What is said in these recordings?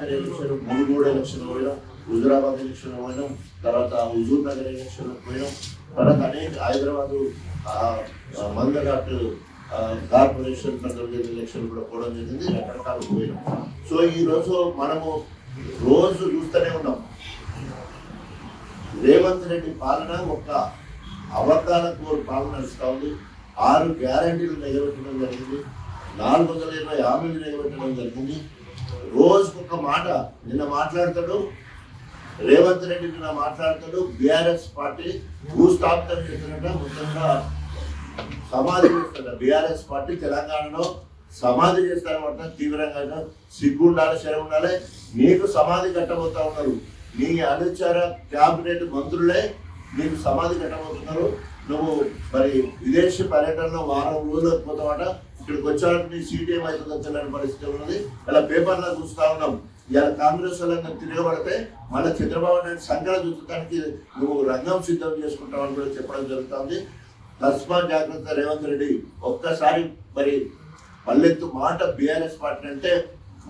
ఆఖరి election Munugode election పోయినాం, Huzurabad election పోయినాం, తర్వాత హుజూర్ నగర్ ఎలక్షన్ పోయినాం, తర్వాత అనేక హైదరాబాదు మందఘాట్ కార్పొరేషన్ కంట్రోల్ ఎలక్షన్ కూడా పోవడం జరిగింది, రకరకాల పోయినాం. సో ఈరోజు మనము రోజు చూస్తూనే ఉన్నాం రేవంత్ రెడ్డి పాలన ఒక అబద్ధాలకు పాలన నడుస్తూ ఉంది. 6 గ్యారంటీలు నెరవేర్చడం జరిగింది, 420 హామీలు నెరవేర్చడం జరిగింది. రోజుకొక మాట నిన్న మాట్లాడతాడు రేవంత్ రెడ్డి, నిన్న మాట్లాడతాడు బీఆర్ఎస్ పార్టీ భూస్థాపితం చేస్తున్నట్ట, మొత్తంగా సమాధి చేస్తాడు. బీఆర్ఎస్ పార్టీ తెలంగాణలో సమాధి చేస్తారన్నమాట. తీవ్రంగా సిగ్గుండాలి, శరం ఉండాలి. నీకు సమాధి కట్టబోతా ఉన్నారు, నీ అనుచర క్యాబినెట్ మంత్రులే నీకు సమాధి కట్టబోతున్నారు. నువ్వు మరి విదేశీ పర్యటనలో వారం రోజులు పోతావట, ఇక్కడికి వచ్చాక నీ సీట్ ఏమవుతుందో తెలియని పరిస్థితి ఉన్నది. అలా పేపర్లో చూస్తూ ఉన్నాం. ఇలా కాంగ్రెస్ వాళ్ళని తిరగబడితే మళ్ళీ చంద్రబాబు నాయుడు సంఖ్యలో చూడటానికి నువ్వు రంగం సిద్ధం చేసుకుంటావని కూడా చెప్పడం జరుగుతుంది. తస్మాత్ జాగ్రత్త రేవంత్ రెడ్డి. ఒక్కసారి మరి పల్లెత్తు మాట బీఆర్ఎస్ పార్టీ అంటే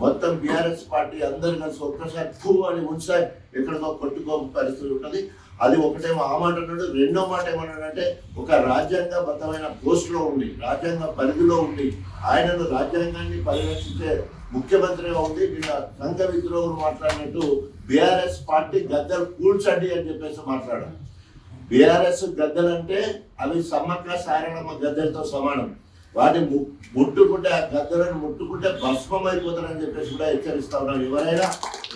మొత్తం బీఆర్ఎస్ పార్టీ అందరు కలిసి ఒక్కసారి ఫూ అని ఉంచాయి ఎక్కడికో కొట్టుకో పరిస్థితి ఉంటుంది. అది ఒకటేమో ఆ మాట అన్నాడు. రెండో మాట ఏమన్నాడంటే ఒక రాజ్యాంగబద్ధమైన పోస్టులో ఉండి, రాజ్యాంగ పరిధిలో ఉండి, ఆయనను రాజ్యాంగాన్ని పరిరక్షించే ముఖ్యమంత్రిగా ఉంది. నిన్న సంఘ విద్రోహులు మాట్లాడినట్టు బీఆర్ఎస్ పార్టీ గద్దలు కూల్చండి అని చెప్పేసి మాట్లాడారు. బీఆర్ఎస్ గద్దలు అంటే అవి సమ్మక్క సారలమ్మ గద్దలతో సమానం. వాటిని ముట్టుకుంటే, ఆ గద్దలను ముట్టుకుంటే భస్మం అయిపోతారని చెప్పేసి కూడా హెచ్చరిస్తా ఉన్నారు. ఎవరైనా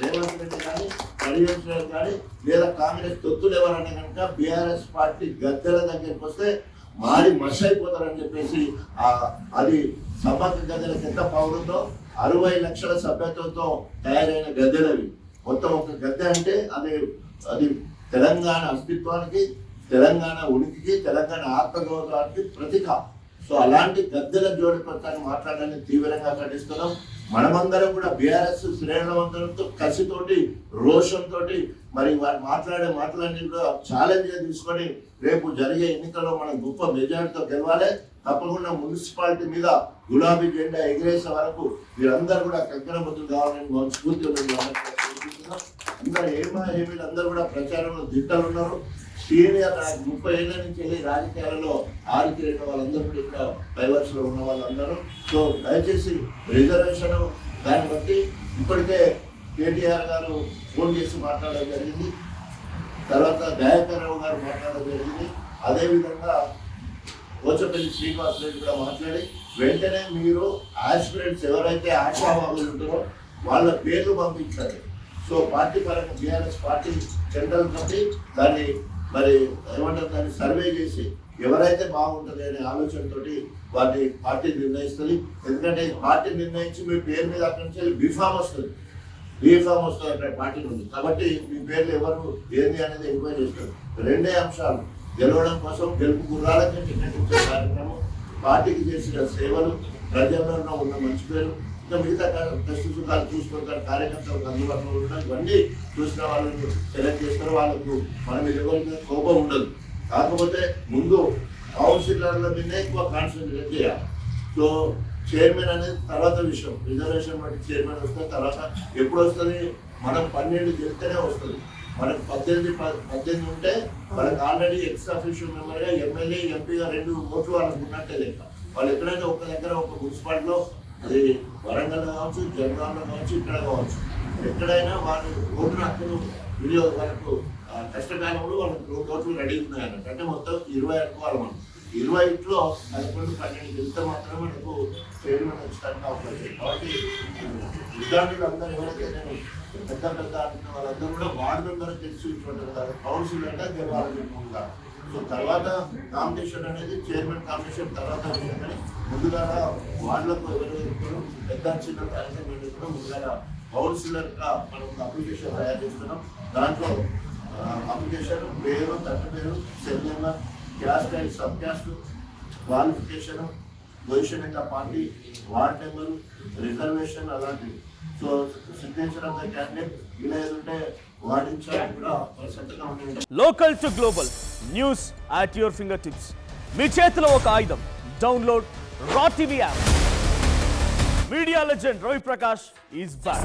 రేవంత్ రెడ్డి కానీ పరివేశ్వర్ కానీ లేదా కాంగ్రెస్ తొత్తులు ఎవరైనా కనుక బీఆర్ఎస్ పార్టీ గద్దెల దగ్గరికి వస్తే మాడి మష అయిపోతారని చెప్పేసి అది సమ్మక్క గద్దెలకు ఎంత పవర్ 60 లక్షల సభ్యత్వంతో తయారైన గద్దెలవి. మొత్తం ఒక గద్దె అంటే అది తెలంగాణ అస్తిత్వానికి, తెలంగాణ ఉనికికి, తెలంగాణ ఆత్మగౌరవానికి ప్రతీక. సో అలాంటి గద్దెల జోడి ప్రతాన్ని మాట్లాడాలని తీవ్రంగా ఖండిస్తున్నాం. మనమందరం కూడా బీఆర్ఎస్ శ్రేణులందరితో కసితోటి, రోషంతో మరి వారు మాట్లాడే మాటలన్నీ కూడా ఛాలెంజ్ తీసుకొని రేపు జరిగే ఎన్నికల్లో మనం గొప్ప మెజారిటీతో గెలవాలి. తప్పకుండా మున్సిపాలిటీ మీద గులాబీ జెండా ఎగిరేసే వరకు మీరందరూ కూడా కంకణబద్దులు కావాలని మనస్ఫూర్తి అందరూ ఏమీలు అందరూ కూడా ప్రచారంలో దిట్టలు ఉన్నారు. సీనియర్ 30 ఏళ్ల నుంచి వెళ్ళి రాజకీయాలలో ఆరితేరిన వాళ్ళందరూ కూడా ఇక్కడ డైవర్స్లో ఉన్న వాళ్ళందరూ. సో దయచేసి రిజర్వేషన్ దాన్ని బట్టి ఇప్పటికే కేటీఆర్ గారు ఫోన్ చేసి మాట్లాడడం జరిగింది, తర్వాత దయాకర్రావు గారు మాట్లాడడం జరిగింది. అదేవిధంగా పోచపల్లి శ్రీనివాస్ రెడ్డి కూడా మాట్లాడి వెంటనే మీరు ఆస్పిరెంట్స్ ఎవరైతే ఆశావాదులు ఉంటారో వాళ్ళ పేర్లు పంపించాలి. సో పార్టీ పరంగా బీఆర్ఎస్ పార్టీ సెంట్రల్ కమిటీ దాన్ని మరి ఏమంటారు, దాన్ని సర్వే చేసి ఎవరైతే బాగుంటుంది అనే ఆలోచనతో వాటి పార్టీ నిర్ణయిస్తుంది. ఎందుకంటే పార్టీ నిర్ణయించి మీ పేరు మీద అక్కడి నుంచి బీఫామ్ వస్తుంది అక్కడ పార్టీ నుండి. కాబట్టి మీ పేర్లు ఎవరు ఏంది అనేది ఎంక్వైరీ చేస్తారు. 2 అంశాలు, గెలవడం కోసం గెలుపు గుర్రాలకి టికెట్ ఇచ్చే కార్యక్రమం, పార్టీకి చేసిన సేవలు, ప్రజల్లో ఉన్న మంచి పేరు, ఇంకా మిగతా కష్ట సుఖాలు చూసుకుంటారు, కార్యకర్తలకు అందుబాటులో ఉండడం, ఇవన్నీ చూసిన వాళ్ళని సెలెక్ట్ చేస్తారు. వాళ్ళకు మన మీద ఎవరి కోపం ఉండదు. కాకపోతే ముందు కౌన్సిలర్ల మీదే ఎక్కువ కాన్సన్ట్రేట్ చేయాలి. సో చైర్మన్ అనేది తర్వాత విషయం. రిజర్వేషన్ బట్టి చైర్మన్ వస్తే తర్వాత ఎప్పుడు వస్తుంది, మనం 12 గెలిస్తేనే వస్తుంది. మనకు 18 ఉంటే మనకు ఆల్రెడీ ఎక్స్ అఫీషియల్ మెంబర్గా ఎమ్మెల్యే, ఎంపీగా 2 ఓట్లు వాళ్ళకు ఉన్నట్టే లెక్క. వాళ్ళు ఎక్కడైనా ఒక దగ్గర ఒక మున్సిపాలిటీలో, అది వరంగల్ కావచ్చు, జనగాంలో కావచ్చు, ఇక్కడ కావచ్చు, ఎక్కడైనా వాళ్ళు ఓటు హక్కులు వినియోగ వాళ్ళకు కష్టకాలంలో వాళ్ళకి 2 ఓట్లు రెడీ ఉన్నాయన్నట్టు. అంటే మొత్తం 20 అనుకోవాలి. మనం 20లో 11-12 గెలిస్తే మాత్రమే మనకు చైర్మన్ వచ్చడానికి అవకాశం. కాబట్టి విద్యార్థులు అందరూ ఎవరైతే నేను పెద్ద అంటున్న వాళ్ళందరూ కూడా వార్డు మెంబర్ తెలిసి ఉంటారు, కౌన్సిల్ అంటే గెలవాలని ఉంటారు. సో తర్వాత కాంపిటీషన్ అనేది చైర్మన్ కాంపిటీషన్ తర్వాత విషయం. కానీ ముందుగా వార్డులకు ఎవరు పెద్ద చిన్న కార్యక్రమం ముందుగా కౌన్సిలర్గా మనం అప్లికేషన్ తయారు చేస్తున్నాం. దాంట్లో అప్లికేషన్ పేరు, తట్టు పేరు, cell number, caste and sub caste, qualification, position in the party, ward number, reservation అలాంటివి. So signature of the candidate ఇలా ఏదంటే వాడించాలి కూడా సంతకం ఉంటుంది. Local to global news at your finger tips. మీ చేతిలో ఒక ఆయుధం. Download Raa TV app. Media India legend Ravi Prakash is back.